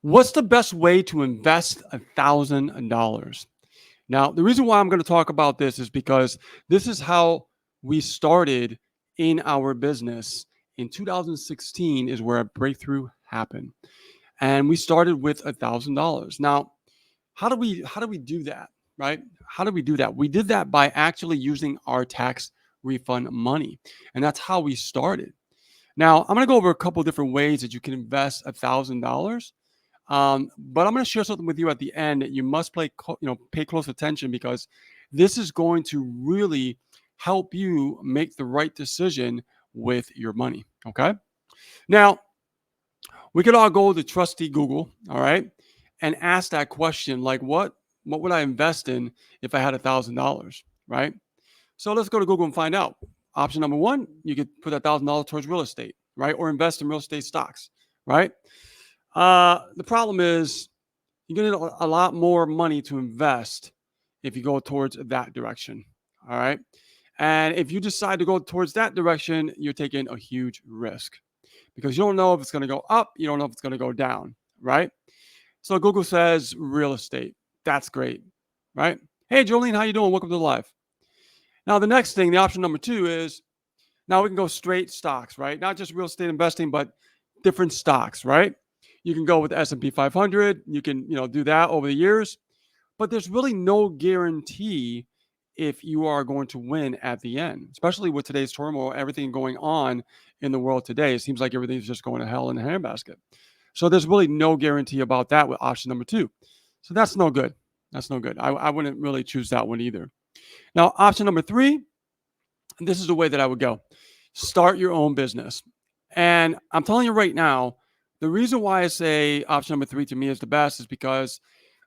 What's the best way to invest $1,000? Now, the reason why I'm going to talk about this is because this is how we started in our business in 2016 is where a breakthrough happened. And we started with $1,000. Now, how do we do that, right? How do we do that? We did that by actually using our tax refund money. And that's how we started. Now, I'm going to go over a couple different ways that you can invest $1,000. But I'm going to share something with you at the end that you must pay close attention because this is going to really help you make the right decision with your money. Okay. Now, we could all go to trusty Google, all right, and ask that question like, what would I invest in if I had $1,000, right? So let's go to Google and find out. Option number one, you could put $1,000 towards real estate, right, or invest in real estate stocks, right? The problem is you're going to need a lot more money to invest if you go towards that direction. All right. And if you decide to go towards that direction, you're taking a huge risk because you don't know if it's going to go up. You don't know if it's going to go down. Right. So Google says real estate. That's great. Right. Hey, Jolene, how you doing? Welcome to live. Now, the next thing, the option number two is now we can go straight stocks, right? Not just real estate investing, but different stocks, right? You can go with the S&P 500. You can, do that over the years. But there's really no guarantee if you are going to win at the end, especially with today's turmoil, everything going on in the world today. It seems like everything's just going to hell in a handbasket. So there's really no guarantee about that with option number two. So that's no good. That's no good. I wouldn't really choose that one either. Now, option number three, this is the way that I would go. Start your own business. And I'm telling you right now, the reason why I say option number three to me is the best is because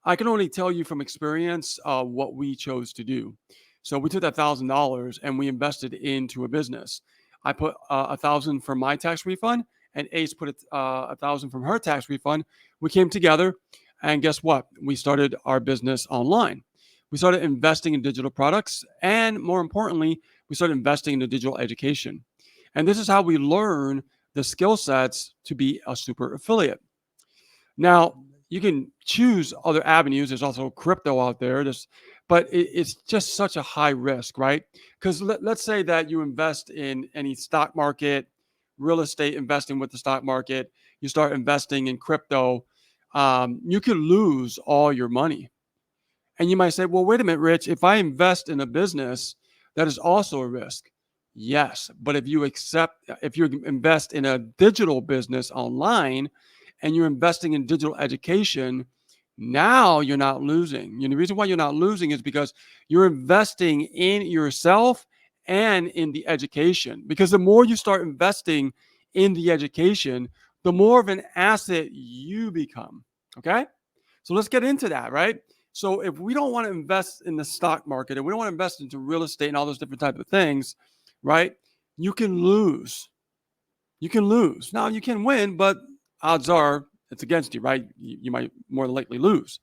I can only tell you from experience what we chose to do. So we took that $1,000 and we invested into a business. I put 1,000 from my tax refund, and Ace put 1,000 from her tax refund. We came together, and guess what? We started our business online. We started investing in digital products, and more importantly, we started investing in the digital education. And this is how we learn the skill sets to be a super affiliate. Now, you can choose other avenues. There's also crypto out there. But it's just such a high risk, right? Because let's say that you invest in any stock market, real estate, investing with the stock market, you start investing in crypto, you could lose all your money. And you might say, well, wait a minute, Rich, if I invest in a business, that is also a risk. Yes, but if you invest in a digital business online and you're investing in digital education, now you're not losing. And the reason why you're not losing is because you're investing in yourself and in the education. Because the more you start investing in the education, the more of an asset you become. Okay? So let's get into that, right? So if we don't want to invest in the stock market and we don't want to invest into real estate and all those different types of things, right? You can lose. You can lose. Now you can win, but odds are it's against you, right? You might more than likely lose.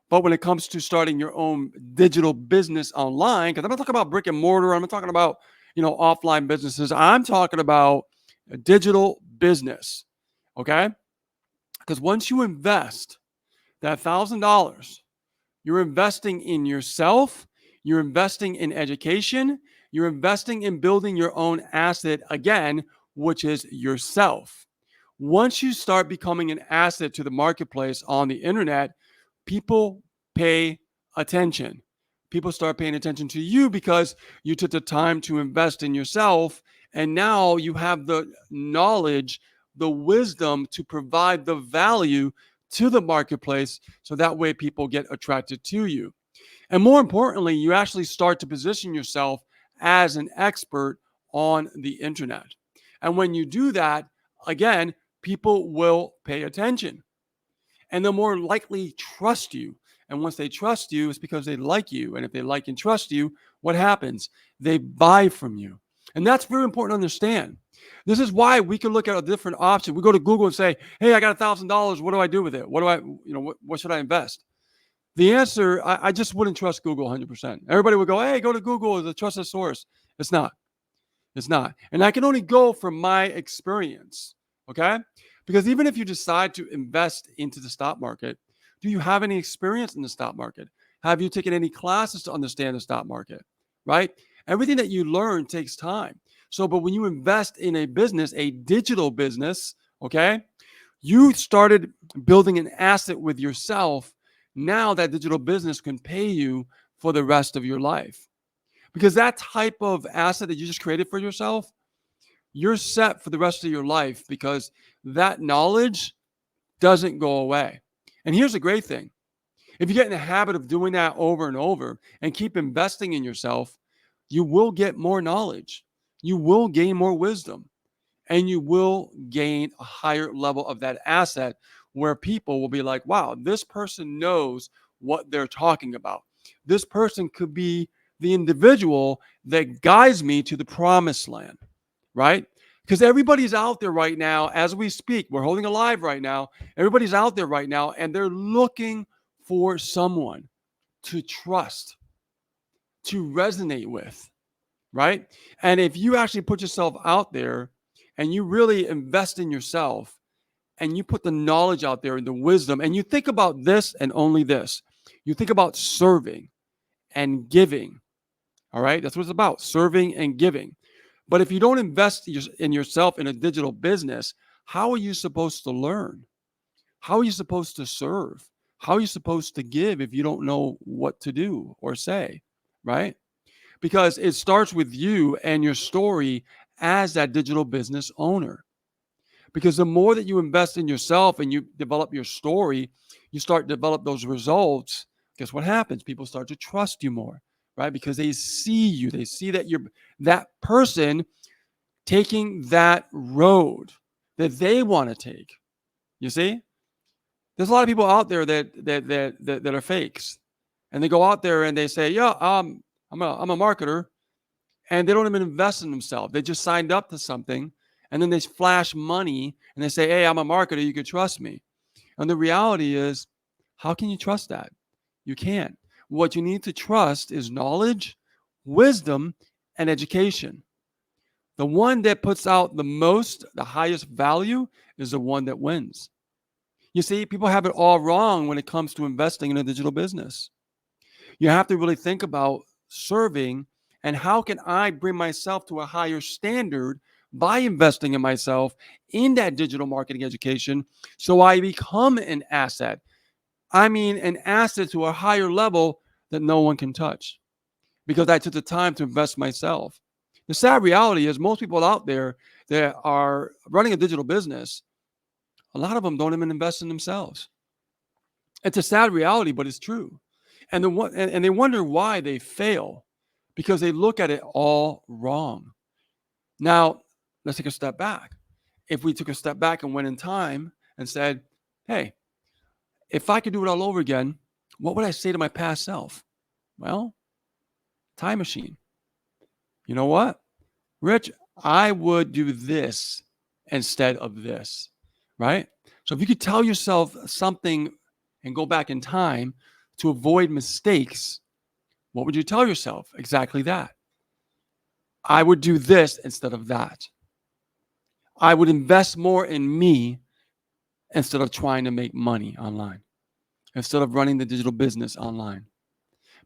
But when it comes to starting your own digital business online, because I'm not talking about brick and mortar, I'm not talking about, offline businesses. I'm talking about a digital business. Okay? Because once you invest that $1,000, you're investing in yourself, you're investing in education, you're investing in building your own asset again, which is yourself. Once you start becoming an asset to the marketplace on the internet, people pay attention. People start paying attention to you because you took the time to invest in yourself. And now you have the knowledge, the wisdom to provide the value to the marketplace. So that way people get attracted to you. And more importantly, you actually start to position yourself as an expert on the internet. And when you do that, again, people will pay attention and they'll more likely trust you. And once they trust you, it's because they like you. And if they like and trust you, what happens? They buy from you. And that's very important to understand. This is why we can look at a different option. We go to Google and say, hey, I got $1,000. What do I do with it? What should I invest? The answer, I just wouldn't trust Google 100%. Everybody would go, hey, go to Google as a trusted source. It's not. It's not. And I can only go from my experience. Okay. Because even if you decide to invest into the stock market, do you have any experience in the stock market? Have you taken any classes to understand the stock market? Right? Everything that you learn takes time. So, but when you invest in a business, a digital business, okay, you started building an asset with yourself. Now that digital business can pay you for the rest of your life. Because that type of asset that you just created for yourself, you're set for the rest of your life because that knowledge doesn't go away. And here's the great thing. If you get in the habit of doing that over and over and keep investing in yourself, you will get more knowledge. You will gain more wisdom and you will gain a higher level of that asset where people will be like, wow, this person knows what they're talking about. This person could be the individual that guides me to the promised land, right? Because everybody's out there right now as we speak. We're holding alive right now. Everybody's out there right now and they're looking for someone to trust, to resonate with, right? And if you actually put yourself out there and you really invest in yourself and you put the knowledge out there and the wisdom and you think about this and only this, you think about serving and giving, all right? That's what it's about, serving and giving. But if you don't invest in yourself in a digital business, how are you supposed to learn? How are you supposed to serve? How are you supposed to give if you don't know what to do or say, right? Because it starts with you and your story as that digital business owner. Because the more that you invest in yourself and you develop your story, you start to develop those results. Guess what happens? People start to trust you more, right? Because they see you, they see that you're that person taking that road that they want to take. You see? There's a lot of people out there that are fakes, and they go out there and they say, "Yeah, I'm a marketer," and they don't even invest in themselves. They just signed up to something, and then they flash money and they say, "Hey, I'm a marketer. You can trust me." And the reality is, how can you trust that? You can't. What you need to trust is knowledge, wisdom, and education. The one that puts out the most, the highest value, is the one that wins. You see, people have it all wrong when it comes to investing in a digital business. You have to really think about serving and how can I bring myself to a higher standard by investing in myself in that digital marketing education so I become an asset. I mean, an asset to a higher level that no one can touch because I took the time to invest myself. The sad reality is most people out there that are running a digital business, a lot of them don't even invest in themselves. It's a sad reality, but it's true. And they wonder why they fail because they look at it all wrong. Now, let's take a step back. If we took a step back and went in time and said, hey, if I could do it all over again, what would I say to my past self? Well, time machine. You know what? Rich, I would do this instead of this, right? So if you could tell yourself something and go back in time to avoid mistakes, what would you tell yourself? Exactly that. I would do this instead of that. I would invest more in me instead of trying to make money online, instead of running the digital business online.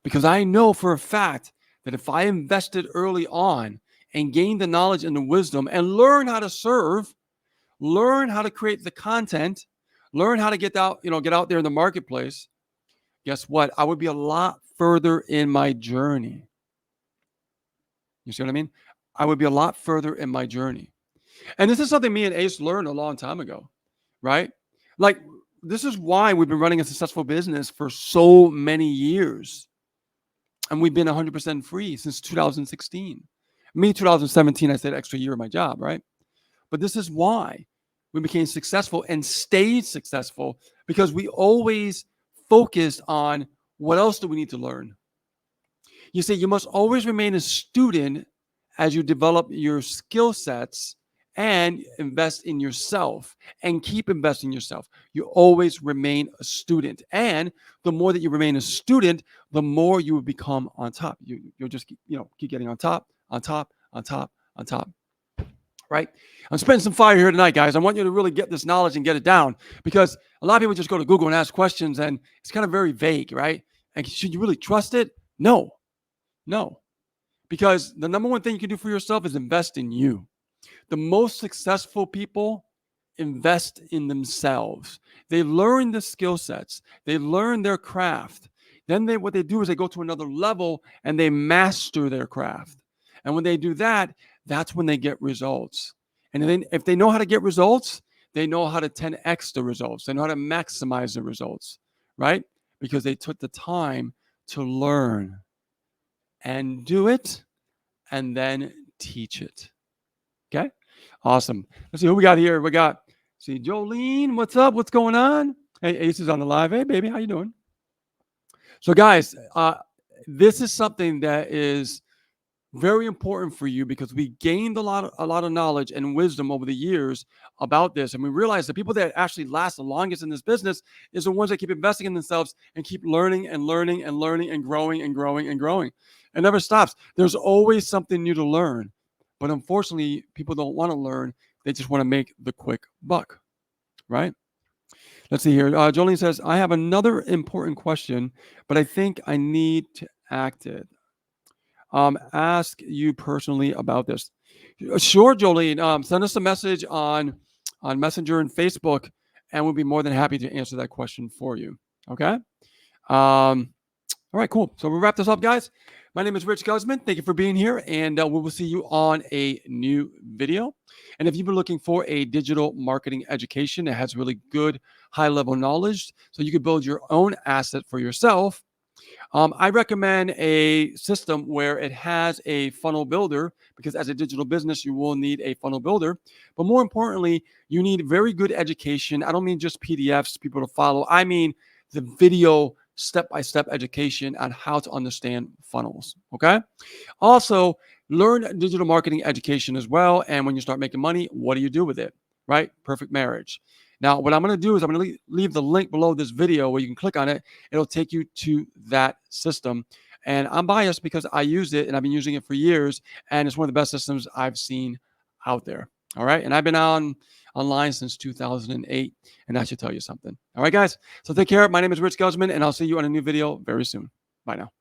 Because I know for a fact that if I invested early on and gained the knowledge and the wisdom and learn how to serve, learn how to create the content, learn how to get out there in the marketplace, guess what? I would be a lot further in my journey. You see what I mean? I would be a lot further in my journey. And this is something me and Ace learned a long time ago, right? Like, this is why we've been running a successful business for so many years. And we've been 100% free since 2016. Me, 2017, I stayed an extra year in my job, right? But this is why we became successful and stayed successful because we always focused on what else do we need to learn. You see, you must always remain a student as you develop your skill sets and invest in yourself and keep investing in yourself. You always remain a student. And the more that you remain a student, the more you will become on top. You'll just keep getting on top, on top, on top, on top. right? I'm spending some fire here tonight, guys. I want you to really get this knowledge and get it down because a lot of people just go to Google and ask questions and it's kind of very vague, right? And should you really trust it? No, no, because the number one thing you can do for yourself is invest in you. The most successful people invest in themselves. They learn the skill sets, they learn their craft. Then what they do is they go to another level and they master their craft. And when they do that, that's when they get results. And then if they know how to get results, they know how to 10x the results. They know how to maximize the results, right? Because they took the time to learn and do it and then teach it. Okay. Awesome. Let's see who we got here. We got, see, Jolene. What's up? What's going on? Hey, Ace is on the live. Hey, baby. How you doing? So, guys, this is something that is very important for you because we gained a lot of knowledge and wisdom over the years about this, and we realize the people that actually last the longest in this business is the ones that keep investing in themselves and keep learning and learning and learning and growing and growing and growing. It never stops. There's always something new to learn, but unfortunately, people don't want to learn. They just want to make the quick buck, right? Let's see here. Jolene says, I have another important question, but I think I need to act it. Ask you personally about this. Sure, Jolene. Send us a message on Messenger and Facebook, and we'll be more than happy to answer that question for you. Okay. All right, cool. So we'll wrap this up, guys. My name is Rich Guzman. Thank you for being here, and we will see you on a new video. And if you've been looking for a digital marketing education that has really good high-level knowledge so you can build your own asset for yourself, I recommend a system where it has a funnel builder because as a digital business, you will need a funnel builder. But more importantly, you need very good education. I don't mean just PDFs, people to follow. I mean the video step-by-step education on how to understand funnels, okay? Also, learn digital marketing education as well. And when you start making money, what do you do with it, right? Perfect marriage. Now, what I'm going to do is I'm going to leave the link below this video where you can click on it. It'll take you to that system. And I'm biased because I used it and I've been using it for years. And it's one of the best systems I've seen out there. All right. And I've been online since 2008. And that should tell you something. All right, guys. So take care. My name is Rich Guzman, and I'll see you on a new video very soon. Bye now.